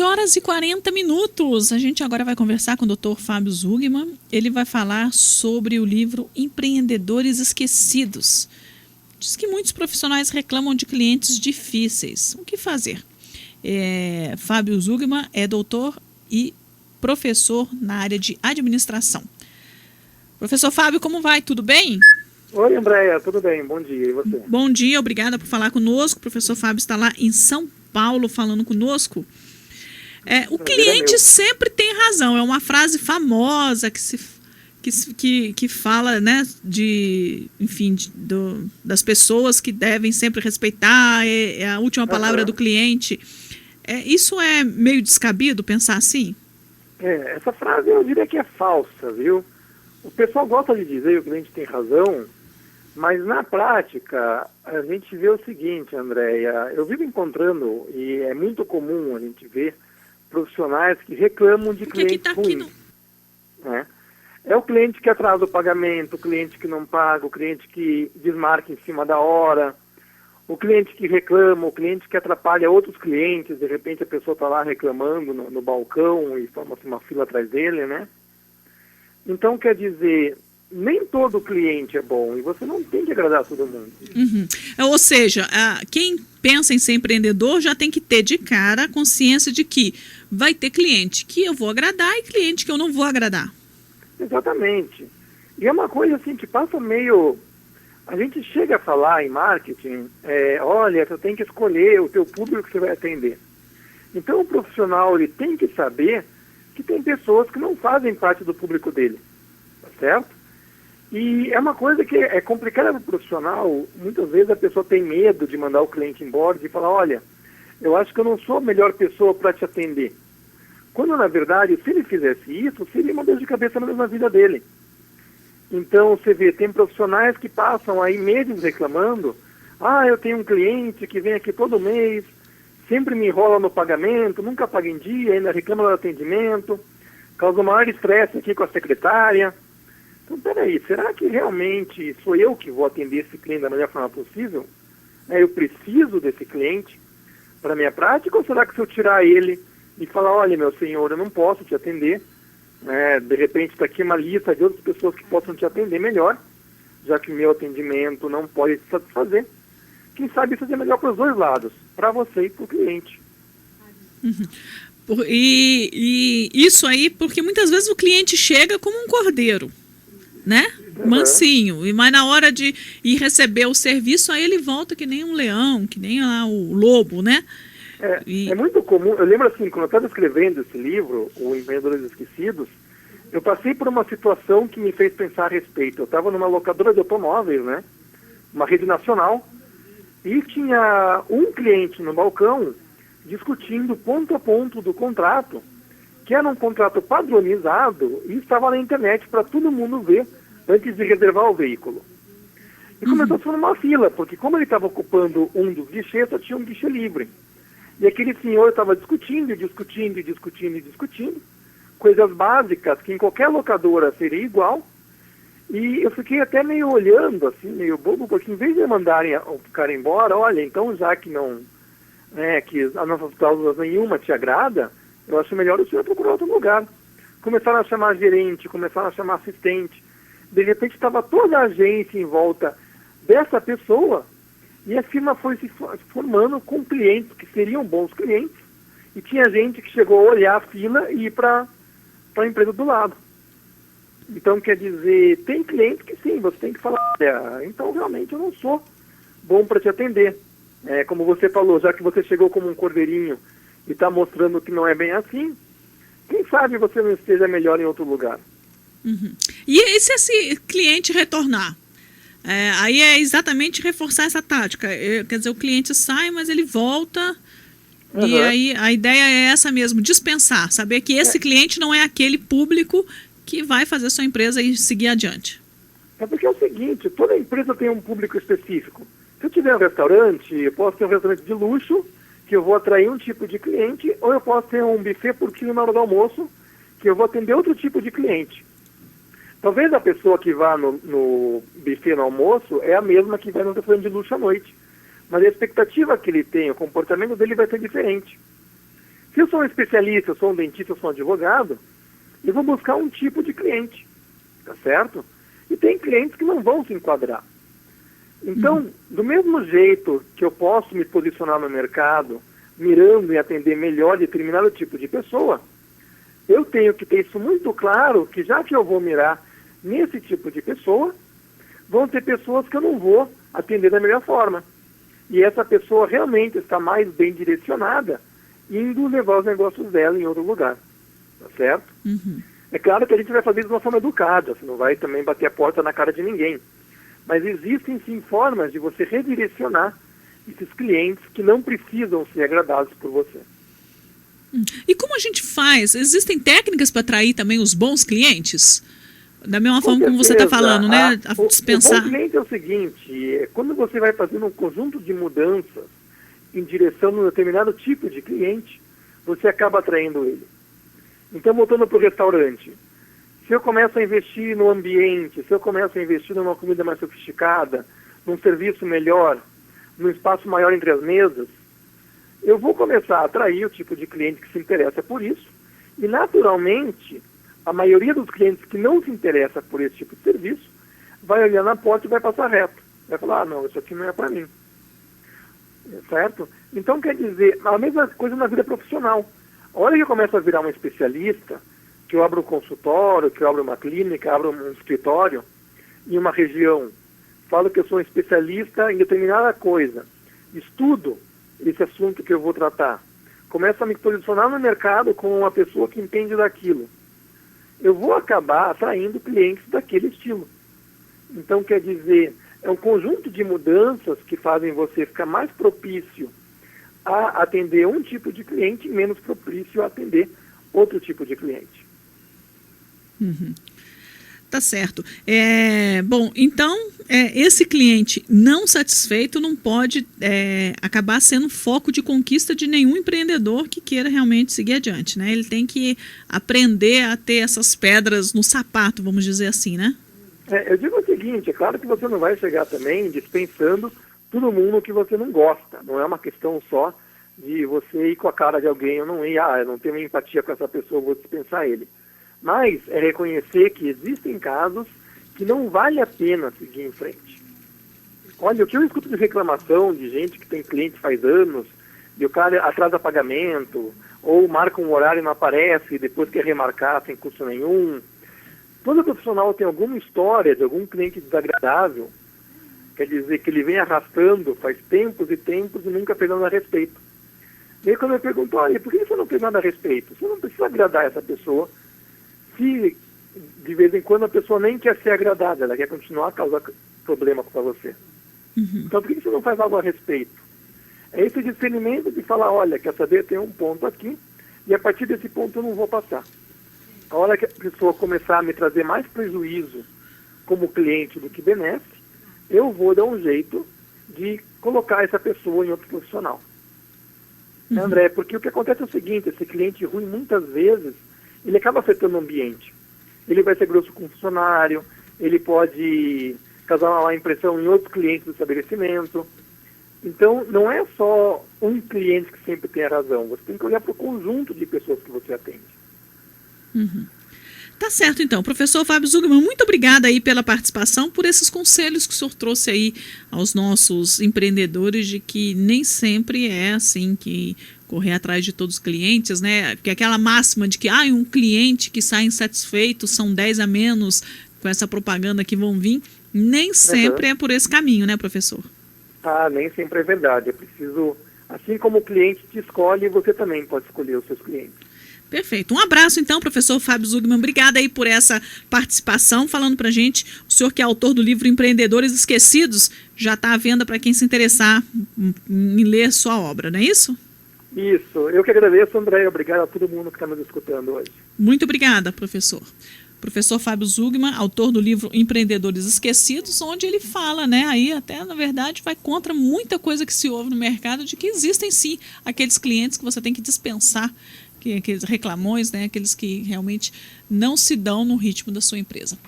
8h40. A gente agora vai conversar com o Dr. Fábio Zugman. Ele vai falar sobre o livro Empreendedores Esquecidos. Diz que muitos profissionais reclamam de clientes difíceis. O que fazer? Fábio Zugman é doutor e professor na área de administração. Professor Fábio, como vai? Tudo bem? Oi, Andréia, tudo bem? Bom dia, e você? Bom dia, obrigada por falar conosco. O professor Fábio está lá em São Paulo falando conosco. O cliente sempre tem razão, é uma frase famosa que fala, né, das pessoas que devem sempre respeitar, é a última palavra do cliente. Isso é meio descabido pensar assim? Essa frase eu diria que é falsa, viu? O pessoal gosta de dizer que o cliente tem razão, mas na prática a gente vê o seguinte, Andréia, eu vivo encontrando, e é muito comum a gente ver profissionais que reclamam de clientes ruins. Né? É o cliente que atrasa o pagamento, o cliente que não paga, o cliente que desmarca em cima da hora, o cliente que reclama, o cliente que atrapalha outros clientes, de repente a pessoa está lá reclamando no balcão e forma-se uma fila atrás dele, né? Então, quer dizer, nem todo cliente é bom e você não tem que agradar todo mundo. Uhum. Ou seja, quem pensa em ser empreendedor já tem que ter de cara a consciência de que vai ter cliente que eu vou agradar e cliente que eu não vou agradar. Exatamente. E é uma coisa assim que passa meio... A gente chega a falar em marketing, olha, você tem que escolher o teu público que você vai atender. Então o profissional ele tem que saber que tem pessoas que não fazem parte do público dele, tá certo? E é uma coisa que é complicada para o profissional. Muitas vezes a pessoa tem medo de mandar o cliente embora e falar, olha, eu acho que eu não sou a melhor pessoa para te atender. Quando, na verdade, se ele fizesse isso, seria uma dor de cabeça na vida dele. Então, você vê, tem profissionais que passam aí meses reclamando, eu tenho um cliente que vem aqui todo mês, sempre me enrola no pagamento, nunca paga em dia, ainda reclama do atendimento, causa maior estresse aqui com a secretária. Então, peraí, será que realmente sou eu que vou atender esse cliente da melhor forma possível? Eu preciso desse cliente para a minha prática, ou será que se eu tirar ele e falar, olha, meu senhor, eu não posso te atender, de repente está aqui uma lista de outras pessoas que possam te atender melhor, já que o meu atendimento não pode te satisfazer. Quem sabe fazer melhor para os dois lados, para você e para o cliente. Uhum. E isso aí, porque muitas vezes o cliente chega como um cordeiro, né? Mansinho, mas na hora de ir receber o serviço, aí ele volta que nem um leão, que nem lá o lobo, né? É muito comum, eu lembro assim, quando eu estava escrevendo esse livro, O Empreendedores Esquecidos, eu passei por uma situação que me fez pensar a respeito. Eu estava numa locadora de automóveis, né? Uma rede nacional, e tinha um cliente no balcão discutindo ponto a ponto do contrato, que era um contrato padronizado e estava na internet para todo mundo ver antes de reservar o veículo. E começou a ser uma fila, porque como ele estava ocupando um dos guichês, só tinha um guichê livre. E aquele senhor estava discutindo, coisas básicas que em qualquer locadora seria igual. E eu fiquei até meio olhando, assim, meio bobo, porque em vez de mandarem o cara embora, olha, então já que não, que as nossas cláusulas nenhuma te agrada, eu acho melhor o senhor procurar outro lugar. Começaram a chamar gerente, começaram a chamar assistente. De repente estava toda a agência em volta dessa pessoa, e a firma foi se formando com clientes que seriam bons clientes, e tinha gente que chegou a olhar a fila e ir para a empresa do lado. Então, quer dizer, tem cliente que sim, você tem que falar, então realmente eu não sou bom para te atender. Como você falou, já que você chegou como um cordeirinho e está mostrando que não é bem assim, quem sabe você não esteja melhor em outro lugar. Uhum. E se esse cliente retornar? Aí é exatamente reforçar essa tática. Quer dizer, o cliente sai, mas ele volta. Uhum. E aí a ideia é essa mesmo, dispensar, saber que esse cliente não é aquele público que vai fazer a sua empresa e seguir adiante. Porque é o seguinte, toda empresa tem um público específico. Se eu tiver um restaurante, eu posso ter um restaurante de luxo, que eu vou atrair um tipo de cliente, ou eu posso ter um buffet por quilo na hora do almoço, que eu vou atender outro tipo de cliente. Talvez a pessoa que vá no buffet no almoço é a mesma que vai no restaurante de luxo à noite. Mas a expectativa que ele tem, o comportamento dele vai ser diferente. Se eu sou um especialista, eu sou um dentista, eu sou um advogado, eu vou buscar um tipo de cliente, tá certo? E tem clientes que não vão se enquadrar. Então, do mesmo jeito que eu posso me posicionar no mercado, mirando em atender melhor determinado tipo de pessoa, eu tenho que ter isso muito claro, que já que eu vou mirar nesse tipo de pessoa, vão ter pessoas que eu não vou atender da melhor forma. E essa pessoa realmente está mais bem direcionada, indo levar os negócios dela em outro lugar, tá certo? É claro que a gente vai fazer isso de uma forma educada, você não vai também bater a porta na cara de ninguém. Mas existem sim formas de você redirecionar esses clientes que não precisam ser agradados por você. E como a gente faz? Existem técnicas para atrair também os bons clientes? Da mesma forma como você está falando, né? Dispensar. O bom cliente é o seguinte, quando você vai fazendo um conjunto de mudanças em direção a um determinado tipo de cliente, você acaba atraindo ele. Então, voltando para o restaurante, se eu começo a investir no ambiente, se eu começo a investir numa comida mais sofisticada, num serviço melhor, num espaço maior entre as mesas, eu vou começar a atrair o tipo de cliente que se interessa por isso, e naturalmente, a maioria dos clientes que não se interessa por esse tipo de serviço, vai olhar na porta e vai passar reto. Vai falar, não, isso aqui não é para mim. Certo? Então, quer dizer, a mesma coisa na vida profissional. A hora que eu começo a virar um especialista, que eu abro um consultório, que eu abro uma clínica, abro um escritório em uma região, falo que eu sou um especialista em determinada coisa, estudo esse assunto que eu vou tratar, começo a me posicionar no mercado como uma pessoa que entende daquilo, eu vou acabar atraindo clientes daquele estilo. Então, quer dizer, é um conjunto de mudanças que fazem você ficar mais propício a atender um tipo de cliente e menos propício a atender outro tipo de cliente. Tá certo. Bom, então, esse cliente não satisfeito não pode acabar sendo foco de conquista de nenhum empreendedor que queira realmente seguir adiante, né? Ele tem que aprender a ter essas pedras no sapato, vamos dizer assim, né? Eu digo o seguinte, é claro que você não vai chegar também dispensando todo mundo que você não gosta. Não é uma questão só de você ir com a cara de alguém ou não ir, eu não tenho empatia com essa pessoa, vou dispensar ele. Mas é reconhecer que existem casos que não vale a pena seguir em frente. Olha, o que eu escuto de reclamação de gente que tem cliente faz anos, e o cara atrasa pagamento, ou marca um horário e não aparece, e depois quer remarcar sem custo nenhum. Todo profissional tem alguma história de algum cliente desagradável, quer dizer que ele vem arrastando faz tempos e tempos e nunca fez nada a respeito. E aí quando eu pergunto, olha, por que você não fez nada a respeito? Você não precisa agradar essa pessoa, se de vez em quando a pessoa nem quer ser agradada, ela quer continuar a causar problema para você. Então por que você não faz algo a respeito? É esse discernimento de falar, olha, quer saber, tem um ponto aqui, e a partir desse ponto eu não vou passar. A hora que a pessoa começar a me trazer mais prejuízo como cliente do que benesse, eu vou dar um jeito de colocar essa pessoa em outro profissional. André, porque o que acontece é o seguinte, esse cliente ruim muitas vezes, ele acaba afetando o ambiente. Ele vai ser grosso com o funcionário, ele pode causar uma má impressão em outros clientes do estabelecimento. Então, não é só um cliente que sempre tem a razão, você tem que olhar para o conjunto de pessoas que você atende. Tá certo, então. Professor Fábio Zuckerman, muito obrigada aí pela participação, por esses conselhos que o senhor trouxe aí aos nossos empreendedores de que nem sempre é assim que correr atrás de todos os clientes, né? Porque aquela máxima de que um cliente que sai insatisfeito são 10 a menos com essa propaganda que vão vir, nem sempre é por esse caminho, né, professor? Nem sempre é verdade. É preciso, assim como o cliente te escolhe, você também pode escolher os seus clientes. Perfeito. Um abraço, então, professor Fábio Zuckerman. Obrigada aí por essa participação, falando pra gente. O senhor que é autor do livro Empreendedores Esquecidos, já está à venda para quem se interessar em ler sua obra, não é isso? Isso. Eu que agradeço, André. Obrigado a todo mundo que está nos escutando hoje. Muito obrigada, professor. Professor Fábio Zuckerman, autor do livro Empreendedores Esquecidos, onde ele fala, né, aí até, na verdade, vai contra muita coisa que se ouve no mercado, de que existem, sim, aqueles clientes que você tem que dispensar, aqueles reclamões, né, aqueles que realmente não se dão no ritmo da sua empresa.